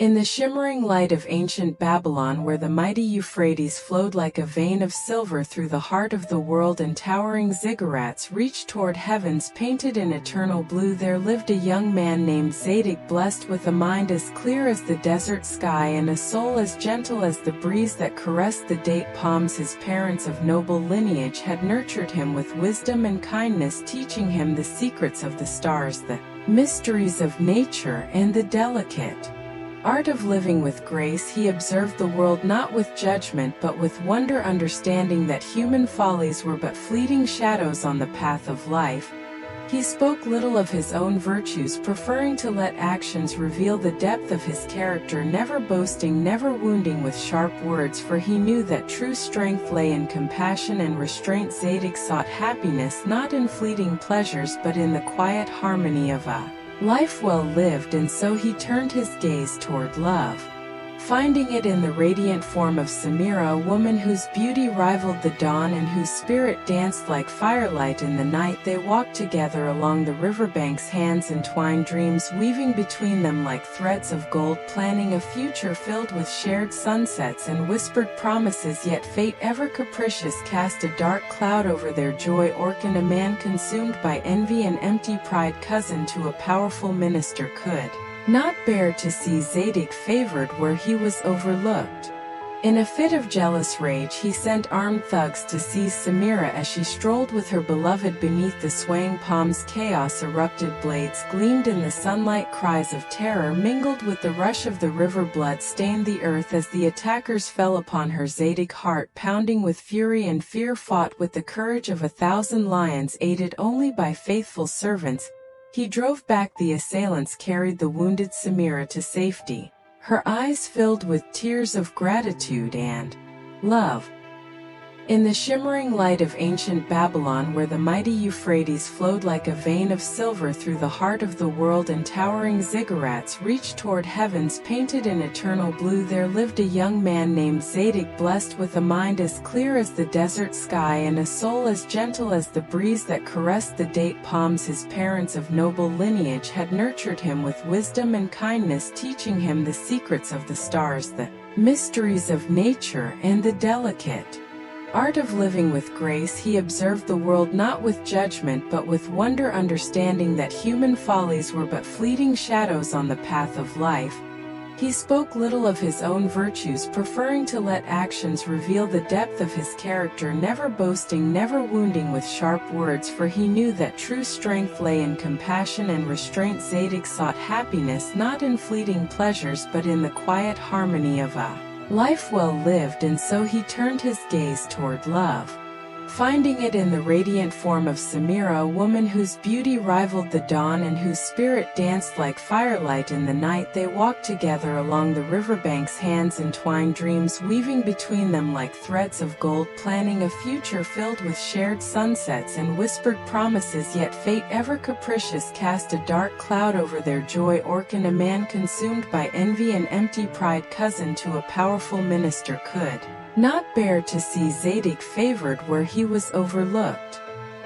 In the shimmering light of ancient Babylon, where the mighty Euphrates flowed like a vein of silver through the heart of the world and towering ziggurats reached toward heavens painted in eternal blue, there lived a young man named Zadig, blessed with a mind as clear as the desert sky and a soul as gentle as the breeze that caressed the date palms. His parents of noble lineage had nurtured him with wisdom and kindness, teaching him the secrets of the stars, the mysteries of nature, and the delicate art of living with grace. He observed the world not with judgment but with wonder, understanding that human follies were but fleeting shadows on the path of life. He spoke little of his own virtues, preferring to let actions reveal the depth of his character, never boasting, never wounding with sharp words, for he knew that true strength lay in compassion and restraint. Zadig sought happiness not in fleeting pleasures but in the quiet harmony of a life well lived, and so he turned his gaze toward love, finding it in the radiant form of Samira, a woman whose beauty rivaled the dawn and whose spirit danced like firelight in the night. They walked together along the riverbanks, hands entwined, dreams weaving between them like threads of gold, planning a future filled with shared sunsets and whispered promises. Yet fate, ever capricious, cast a dark cloud over their joy. Orcan, a man consumed by envy and empty pride, cousin to a powerful minister, could not bear to see Zadig favored where he was overlooked. In a fit of jealous rage, he sent armed thugs to seize Samira as she strolled with her beloved beneath the swaying palms. Chaos erupted, blades gleamed in the sunlight, cries of terror mingled with the rush of the river, blood stained the earth as the attackers fell upon her. Zadig, heart pounding with fury and fear, fought with the courage of 1,000 lions, aided only by faithful servants. He drove back the assailants, carried the wounded Samira to safety, her eyes filled with tears of gratitude and love. In the shimmering light of ancient Babylon, where the mighty Euphrates flowed like a vein of silver through the heart of the world and towering ziggurats reached toward heavens painted in eternal blue, there lived a young man named Zadig, blessed with a mind as clear as the desert sky and a soul as gentle as the breeze that caressed the date palms. His parents of noble lineage had nurtured him with wisdom and kindness, teaching him the secrets of the stars, the mysteries of nature, and the delicate art of living with grace. He observed the world not with judgment but with wonder, understanding that human follies were but fleeting shadows on the path of life. He spoke little of his own virtues, preferring to let actions reveal the depth of his character, never boasting, never wounding with sharp words, for he knew that true strength lay in compassion and restraint. Zadig sought happiness not in fleeting pleasures but in the quiet harmony of a life well lived, and so he turned his gaze toward love, finding it in the radiant form of Samira, a woman whose beauty rivaled the dawn and whose spirit danced like firelight in the night. They walked together along the riverbanks, hands entwined, dreams weaving between them like threads of gold, planning a future filled with shared sunsets and whispered promises. Yet fate, ever capricious, cast a dark cloud over their joy. Orcan, a man consumed by envy and empty pride, cousin to a powerful minister, could not bear to see Zadig favored where he was overlooked.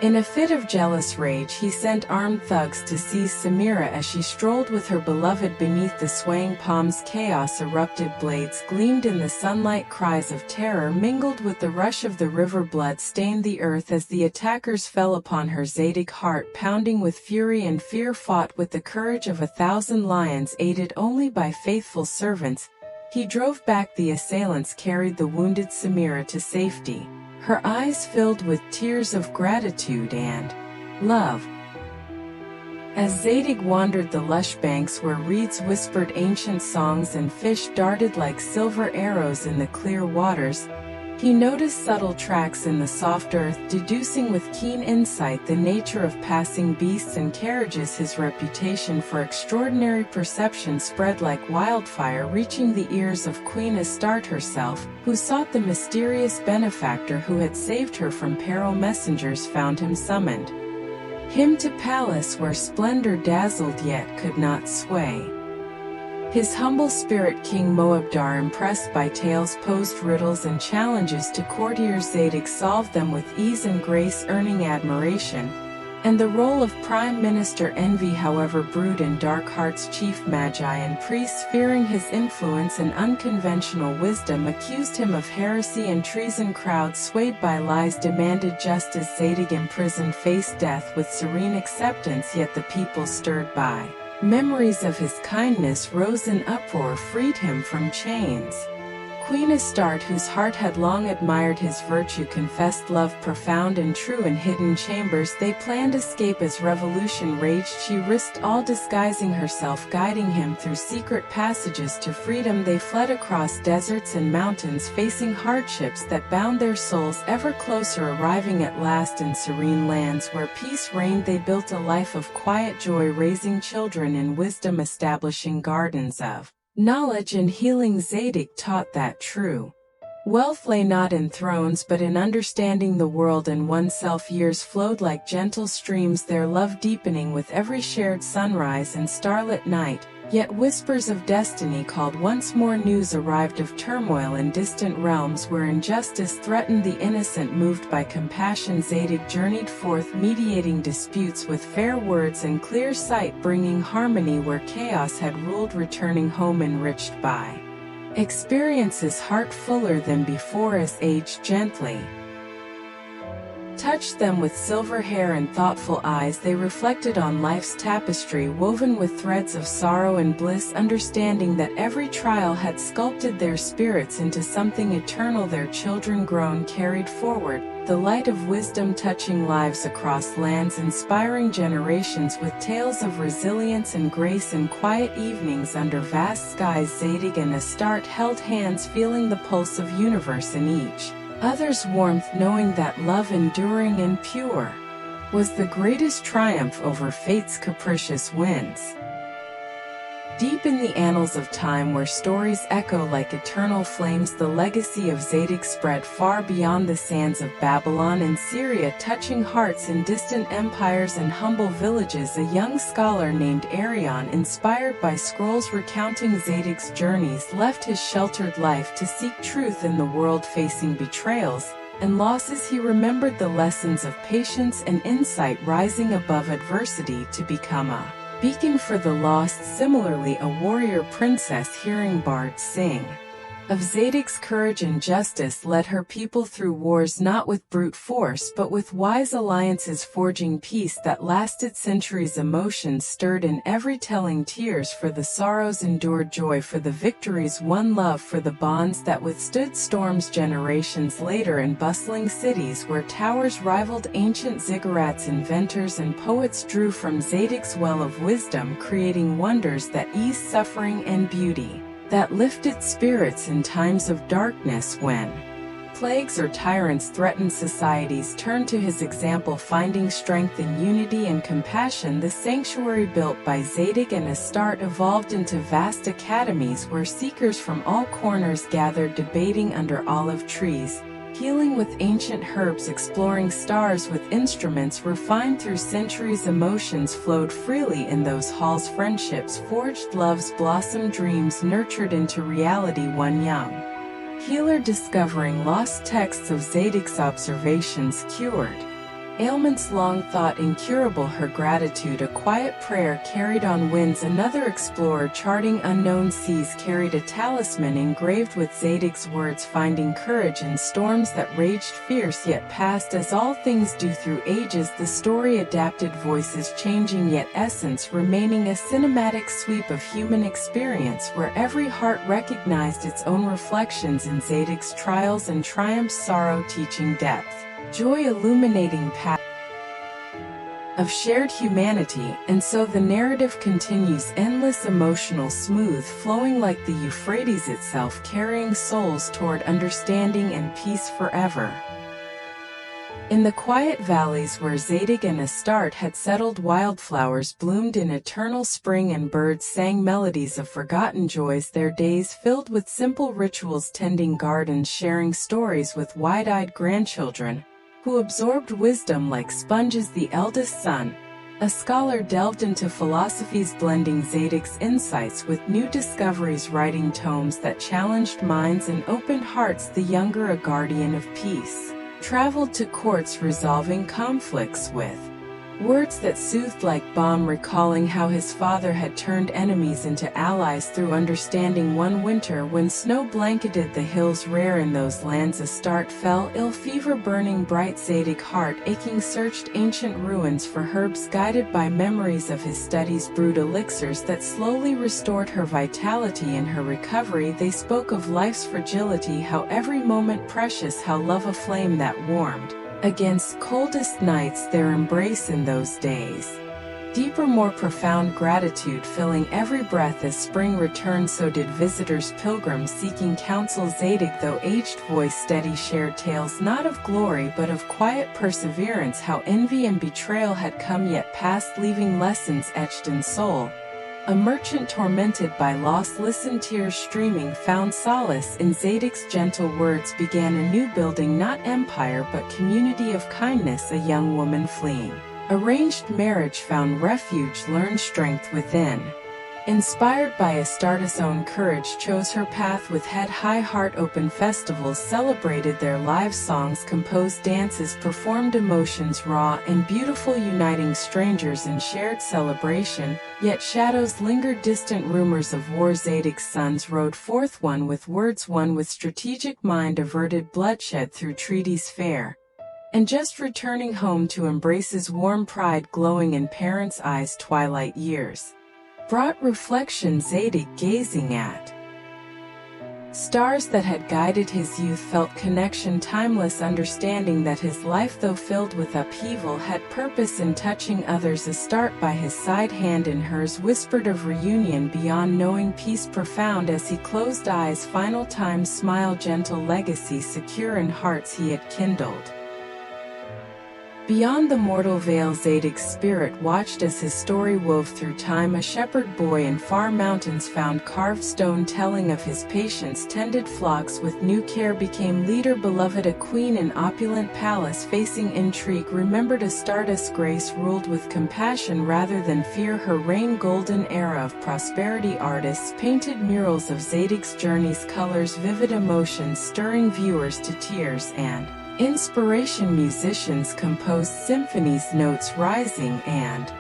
In a fit of jealous rage, he sent armed thugs to seize Samira as she strolled with her beloved beneath the swaying palms. Chaos erupted, blades gleamed in the sunlight, cries of terror mingled with the rush of the river, blood stained the earth as the attackers fell upon her. Zadig, heart pounding with fury and fear, fought with the courage of 1,000 lions, aided only by faithful servants. He drove back the assailants, carried the wounded Samira to safety, her eyes filled with tears of gratitude and love. As Zadig wandered the lush banks where reeds whispered ancient songs and fish darted like silver arrows in the clear waters, he noticed subtle tracks in the soft earth, deducing with keen insight the nature of passing beasts and carriages. His reputation for extraordinary perception spread like wildfire, reaching the ears of Queen Astarte herself, who sought the mysterious benefactor who had saved her from peril. Messengers found him, summoned him to palace where splendor dazzled yet could not sway his humble spirit. King Moabdar, impressed by tales, posed riddles and challenges to courtiers. Zadig solved them with ease and grace, earning admiration. And the role of prime minister envy however brewed in dark hearts. Chief magi and priests, fearing his influence and unconventional wisdom, accused him of heresy and treason. Crowds swayed by lies demanded justice. Zadig, imprisoned, faced death with serene acceptance, yet the people, stirred by memories of his kindness, rose in uproar, freed him from chains. Queen Astarte, whose heart had long admired his virtue, confessed love profound and true in hidden chambers. They planned escape as revolution raged. She risked all, disguising herself, guiding him through secret passages to freedom. They fled across deserts and mountains, facing hardships that bound their souls ever closer, arriving at last in serene lands where peace reigned. They built a life of quiet joy, raising children in wisdom, establishing gardens of knowledge and healing. Zadig taught that true wealth lay not in thrones but in understanding the world and oneself. Years flowed like gentle streams, their love deepening with every shared sunrise and starlit night. Yet whispers of destiny called once more. News arrived of turmoil in distant realms where injustice threatened the innocent. Moved by compassion, Zadig journeyed forth, mediating disputes with fair words and clear sight, bringing harmony where chaos had ruled. Returning home enriched by experiences, heart fuller than before, as age gently touched them with silver hair and thoughtful eyes. They reflected on life's tapestry, woven with threads of sorrow and bliss, understanding that every trial had sculpted their spirits into something eternal. Their children grown carried forward the light of wisdom, touching lives across lands, inspiring generations with tales of resilience and grace. In quiet evenings under vast skies, Zadig and Astarte held hands, feeling the pulse of universe in each other's warmth, knowing that love, enduring and pure, was the greatest triumph over fate's capricious winds. Deep in the annals of time, where stories echo like eternal flames, the legacy of Zadig spread far beyond the sands of Babylon and Syria, touching hearts in distant empires and humble villages. A young scholar named Arion, inspired by scrolls recounting Zadig's journeys, left his sheltered life to seek truth in the world. Facing betrayals and losses, he remembered the lessons of patience and insight, rising above adversity to become a beacon for the lost. Similarly, a warrior princess, hearing bards sing of Zadig's courage and justice, led her people through wars not with brute force but with wise alliances, forging peace that lasted centuries. Emotions stirred in every telling, tears for the sorrows endured, joy for the victories won, love for the bonds that withstood storms. Generations later, in bustling cities where towers rivaled ancient ziggurats, inventors and poets drew from Zadig's well of wisdom, creating wonders that eased suffering and beauty that lifted spirits in times of darkness. When plagues or tyrants threatened societies, turned to his example, finding strength in unity and compassion. The sanctuary built by Zadig and Astarte evolved into vast academies where seekers from all corners gathered, debating under olive trees, healing with ancient herbs, exploring stars with instruments refined through centuries. Emotions flowed freely in those halls, friendships forged, loves blossomed, dreams nurtured into reality. One young healer, discovering lost texts of Zadig's observations, cured ailments long thought incurable. Her gratitude, a quiet prayer carried on winds. Another explorer, charting unknown seas, carried a talisman engraved with Zadig's words, finding courage in storms that raged fierce yet passed. As all things do through ages, the story adapted, voices changing yet essence remaining, a cinematic sweep of human experience where every heart recognized its own reflections in Zadig's trials and triumphs, sorrow teaching depth, joy illuminating path of shared humanity. And so the narrative continues, endless, emotional, smooth, flowing like the Euphrates itself, carrying souls toward understanding and peace forever. In the quiet valleys where Zadig and Astarte had settled, wildflowers bloomed in eternal spring and birds sang melodies of forgotten joys. Their days filled with simple rituals, tending gardens, sharing stories with wide-eyed grandchildren who absorbed wisdom like sponges. The eldest son, a scholar, delved into philosophies, blending Zadig's insights with new discoveries, writing tomes that challenged minds and opened hearts. The younger, a guardian of peace, traveled to courts, resolving conflicts with Words that soothed like balm, recalling how his father had turned enemies into allies through understanding. One winter when snow blanketed the hills rare in those lands, Astarte fell ill, fever burning bright. Zadig, heart aching, searched ancient ruins for herbs, guided by memories of his studies, brewed elixirs that slowly restored her vitality. In her recovery they spoke of life's fragility, how every moment precious, how love a flame that warmed against coldest nights, their embrace in those days. Deeper, more profound gratitude filling every breath as spring returned, so did visitors, pilgrims seeking counsel. Zadig, though aged, voice steady, shared tales not of glory but of quiet perseverance, how envy and betrayal had come yet passed, leaving lessons etched in soul. A merchant tormented by loss listened, tears streaming, found solace in Zadig's gentle words, began a new building, not empire but community of kindness. A young woman fleeing arranged marriage found refuge, learned strength within. Inspired by Astarte's own courage, chose her path with head high, heart open. Festivals celebrated their lives, songs composed, dances performed, emotions raw and beautiful, uniting strangers in shared celebration. Yet shadows lingered, distant rumors of war. Zadig's sons rode forth, one with words, one with strategic mind, averted bloodshed through treaties fair, and just returning home to embrace his warm pride glowing in parents' eyes. Twilight years brought reflection, Zadig gazing at stars that had guided his youth felt connection, timeless understanding that his life, though filled with upheaval, had purpose in touching others. Astarte by his side, hand in hers, whispered of reunion beyond knowing, peace profound as he closed eyes. Final time smile, gentle legacy secure in hearts he had kindled. Beyond the mortal veil, Zadig's spirit watched as his story wove through time. A shepherd boy in far mountains found carved stone telling of his patience, tended flocks with new care, became leader beloved. A queen in opulent palace facing intrigue, remembered Astarte's grace, ruled with compassion rather than fear. Her reign golden era of prosperity. Artists painted murals of Zadig's journeys, colors vivid, emotions stirring viewers to tears, and inspiration musicians composed symphonies, notes rising and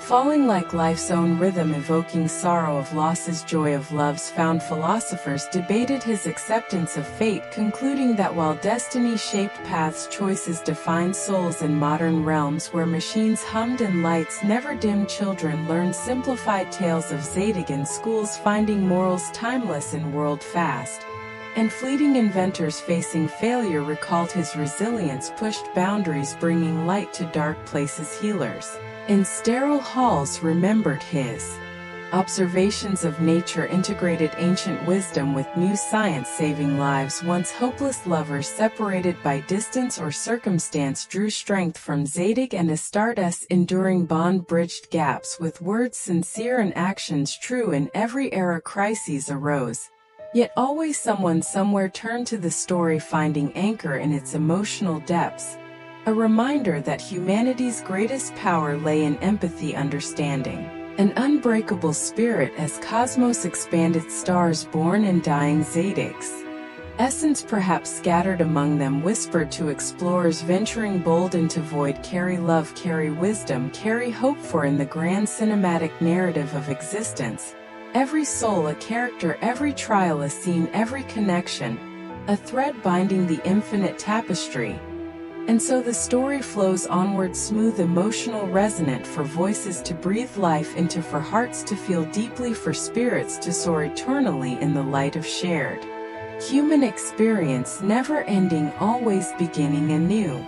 falling like life's own rhythm, evoking sorrow of losses, joy of loves found. Philosophers debated his acceptance of fate, concluding that while destiny shaped paths, choices defined souls. In modern realms where machines hummed and lights never dimmed, children learned simplified tales of Zadig in schools, finding morals timeless in world fast and fleeting. Inventors facing failure recalled his resilience, pushed boundaries bringing light to dark places. Healers in sterile halls remembered his observations of nature, integrated ancient wisdom with new science, saving lives. Once hopeless lovers separated by distance or circumstance drew strength from Zadig and Astarte's enduring bond, bridged gaps with words sincere and actions true. In every era crises arose, yet always someone somewhere turned to the story, finding anchor in its emotional depths. A reminder that humanity's greatest power lay in empathy, understanding, an unbreakable spirit. As cosmos expanded, stars born and dying, Zadig's essence perhaps scattered among them whispered to explorers venturing bold into void. Carry love, carry wisdom, carry hope, for in the grand cinematic narrative of existence, every soul a character, every trial a scene, every connection a thread binding the infinite tapestry. And so the story flows onward, smooth, emotional, resonant, for voices to breathe life into, for hearts to feel deeply, for spirits to soar eternally in the light of shared human experience, never ending, always beginning anew.